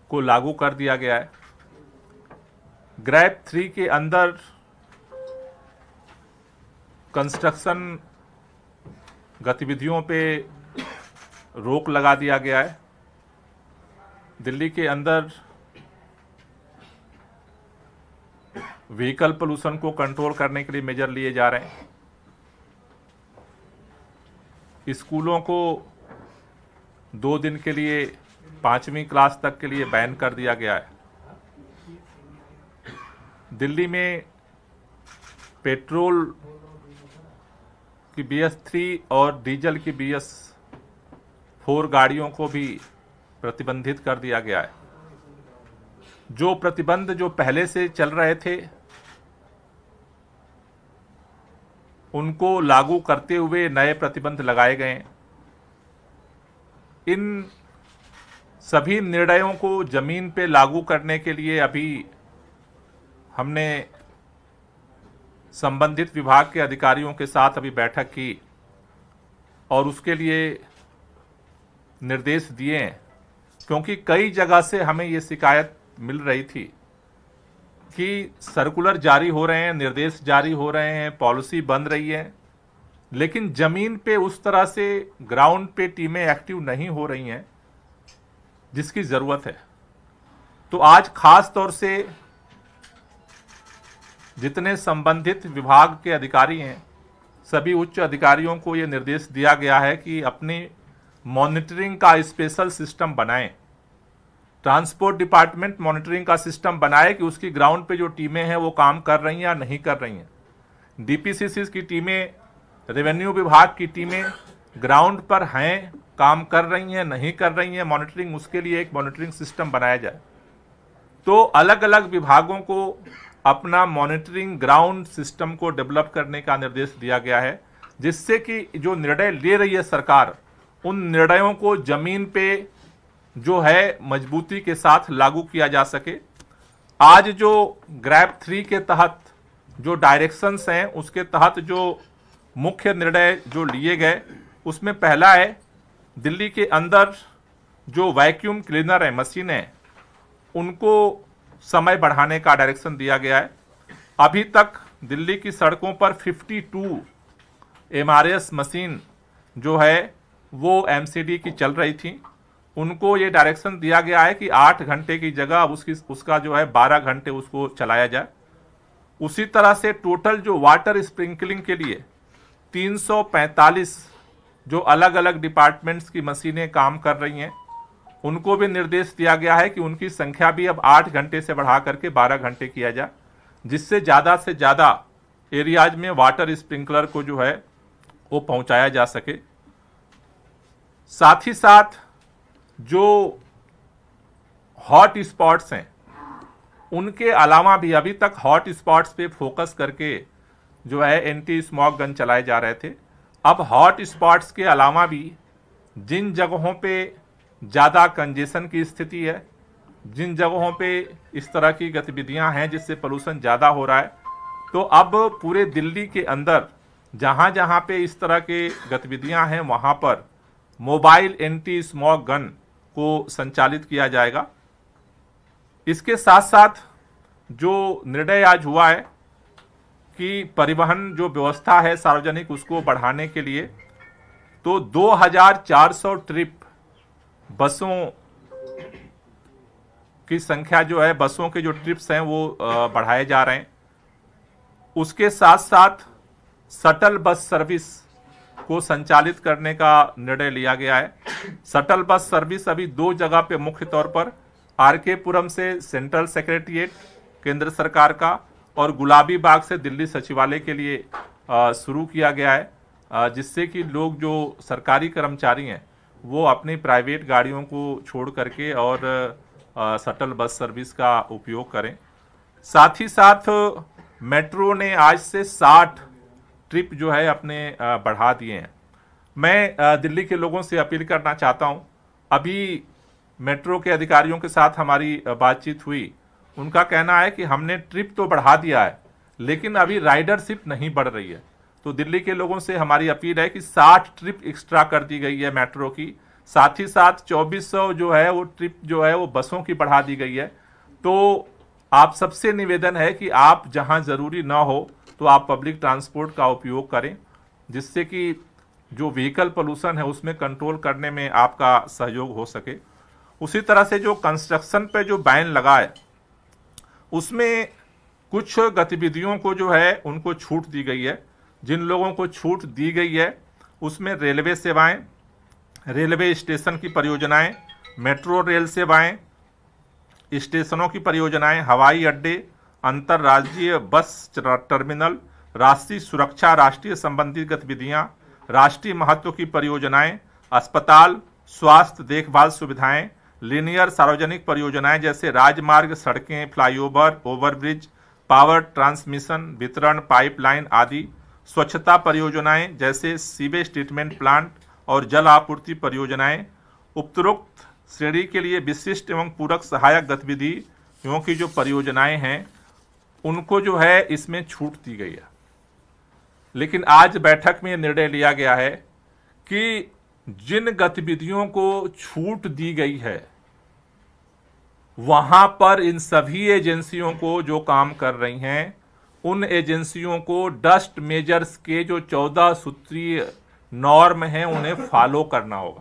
को लागू कर दिया गया है। ग्रैब 3 के अंदर कंस्ट्रक्शन गतिविधियों पे रोक लगा दिया गया है। दिल्ली के अंदर व्हीकल पोल्यूशन को कंट्रोल करने के लिए मेजर लिए जा रहे हैं। स्कूलों को 2 दिन के लिए 5वीं क्लास तक के लिए बैन कर दिया गया है। दिल्ली में पेट्रोल की BS3 और डीजल की BS4 गाड़ियों को भी प्रतिबंधित कर दिया गया है। जो प्रतिबंध जो पहले से चल रहे थे उनको लागू करते हुए नए प्रतिबंध लगाए गए हैं। इन सभी निर्णयों को जमीन पे लागू करने के लिए अभी हमने संबंधित विभाग के अधिकारियों के साथ अभी बैठक की और उसके लिए निर्देश दिए हैं, क्योंकि कई जगह से हमें ये शिकायत मिल रही थी कि सर्कुलर जारी हो रहे हैं, निर्देश जारी हो रहे हैं, पॉलिसी बन रही है, लेकिन जमीन पे उस तरह से ग्राउंड पे टीमें एक्टिव नहीं हो रही हैं जिसकी जरूरत है। तो आज खास तौर से जितने संबंधित विभाग के अधिकारी हैं, सभी उच्च अधिकारियों को यह निर्देश दिया गया है कि अपनी मॉनिटरिंग का स्पेशल सिस्टम बनाएं। ट्रांसपोर्ट डिपार्टमेंट मॉनिटरिंग का सिस्टम बनाए कि उसकी ग्राउंड पे जो टीमें हैं वो काम कर रही हैं या नहीं कर रही हैं। DPCC की टीमें, रेवेन्यू विभाग की टीमें ग्राउंड पर हैं, काम कर रही हैं, नहीं कर रही हैं, मॉनिटरिंग, उसके लिए एक मॉनिटरिंग सिस्टम बनाया जाए। तो अलग अलग विभागों को अपना मॉनिटरिंग ग्राउंड सिस्टम को डेवलप करने का निर्देश दिया गया है, जिससे कि जो निर्णय ले रही है सरकार, उन निर्णयों को जमीन पे जो है मजबूती के साथ लागू किया जा सके। आज जो ग्रैब 3 के तहत जो डायरेक्शंस हैं, उसके तहत जो मुख्य निर्णय जो लिए गए, उसमें पहला है दिल्ली के अंदर जो वैक्यूम क्लीनर है, मशीनें, उनको समय बढ़ाने का डायरेक्शन दिया गया है। अभी तक दिल्ली की सड़कों पर 52 MRS मशीन जो है वो MCD की चल रही थी। उनको ये डायरेक्शन दिया गया है कि 8 घंटे की जगह उसका जो है 12 घंटे उसको चलाया जाए। उसी तरह से टोटल जो वाटर स्प्रिंकलिंग के लिए 345 जो अलग अलग डिपार्टमेंट्स की मशीनें काम कर रही हैं, उनको भी निर्देश दिया गया है कि उनकी संख्या भी अब 8 घंटे से बढ़ा करके 12 घंटे किया जाए, जिससे से ज़्यादा एरियाज में वाटर स्प्रिंकलर को जो है वो पहुंचाया जा सके। साथ ही साथ जो हॉट स्पॉट्स हैं, उनके अलावा भी अभी तक हॉट स्पॉट्स पे फोकस करके जो है एंटी स्मॉग गन चलाए जा रहे थे। अब हॉट स्पॉट्स के अलावा भी जिन जगहों पे ज़्यादा कंजेशन की स्थिति है, जिन जगहों पे इस तरह की गतिविधियां हैं जिससे पोल्यूशन ज़्यादा हो रहा है, तो अब पूरे दिल्ली के अंदर जहां जहां पे इस तरह के गतिविधियां हैं, वहां पर मोबाइल एंटी स्मॉग गन को संचालित किया जाएगा। इसके साथ साथ जो निर्णय आज हुआ है कि परिवहन जो व्यवस्था है सार्वजनिक, उसको बढ़ाने के लिए तो 2400 ट्रिप बसों की संख्या जो है, बसों के जो ट्रिप्स हैं वो बढ़ाए जा रहे हैं। उसके साथ साथ शटल बस सर्विस को संचालित करने का निर्णय लिया गया है। शटल बस सर्विस अभी 2 जगह पे मुख्य तौर पर RK पुरम से सेंट्रल सेक्रेटरिएट केंद्र सरकार का और गुलाबी बाग से दिल्ली सचिवालय के लिए शुरू किया गया है, जिससे कि लोग जो सरकारी कर्मचारी हैं वो अपनी प्राइवेट गाड़ियों को छोड़ करके और शटल बस सर्विस का उपयोग करें। साथ ही साथ मेट्रो ने आज से 60 ट्रिप जो है अपने बढ़ा दिए हैं। मैं दिल्ली के लोगों से अपील करना चाहता हूं, अभी मेट्रो के अधिकारियों के साथ हमारी बातचीत हुई, उनका कहना है कि हमने ट्रिप तो बढ़ा दिया है लेकिन अभी राइडरशिप नहीं बढ़ रही है। तो दिल्ली के लोगों से हमारी अपील है कि 60 ट्रिप एक्स्ट्रा कर दी गई है मेट्रो की, साथ ही साथ 2400 जो है वो ट्रिप जो है वो बसों की बढ़ा दी गई है। तो आप सबसे निवेदन है कि आप जहां जरूरी ना हो तो आप पब्लिक ट्रांसपोर्ट का उपयोग करें, जिससे कि जो व्हीकल पोल्यूशन है उसमें कंट्रोल करने में आपका सहयोग हो सके। उसी तरह से जो कंस्ट्रक्शन पे जो बैन लगा है उसमें कुछ गतिविधियों को जो है उनको छूट दी गई है। जिन लोगों को छूट दी गई है उसमें रेलवे सेवाएं, रेलवे स्टेशन की परियोजनाएं, मेट्रो रेल सेवाएं, स्टेशनों की परियोजनाएं, हवाई अड्डे, अंतर्राज्यीय बस टर्मिनल, राष्ट्रीय सुरक्षा, राष्ट्रीय संबंधी गतिविधियां, राष्ट्रीय महत्व की परियोजनाएं, अस्पताल, स्वास्थ्य देखभाल सुविधाएं, लीनियर सार्वजनिक परियोजनाएं जैसे राजमार्ग, सड़कें, फ्लाईओवर, ओवरब्रिज, पावर ट्रांसमिशन वितरण पाइपलाइन आदि, स्वच्छता परियोजनाएं जैसे सीवेज ट्रीटमेंट प्लांट और जल आपूर्ति परियोजनाएं, उपरोक्त श्रेणी के लिए विशिष्ट एवं पूरक सहायक गतिविधियों की जो परियोजनाएं हैं उनको जो है इसमें छूट दी गई है। लेकिन आज बैठक में निर्णय लिया गया है कि जिन गतिविधियों को छूट दी गई है वहां पर इन सभी एजेंसियों को जो काम कर रही हैं उन एजेंसियों को डस्ट मेजर्स के जो 14 सूत्रीय नॉर्म हैं उन्हें फॉलो करना होगा।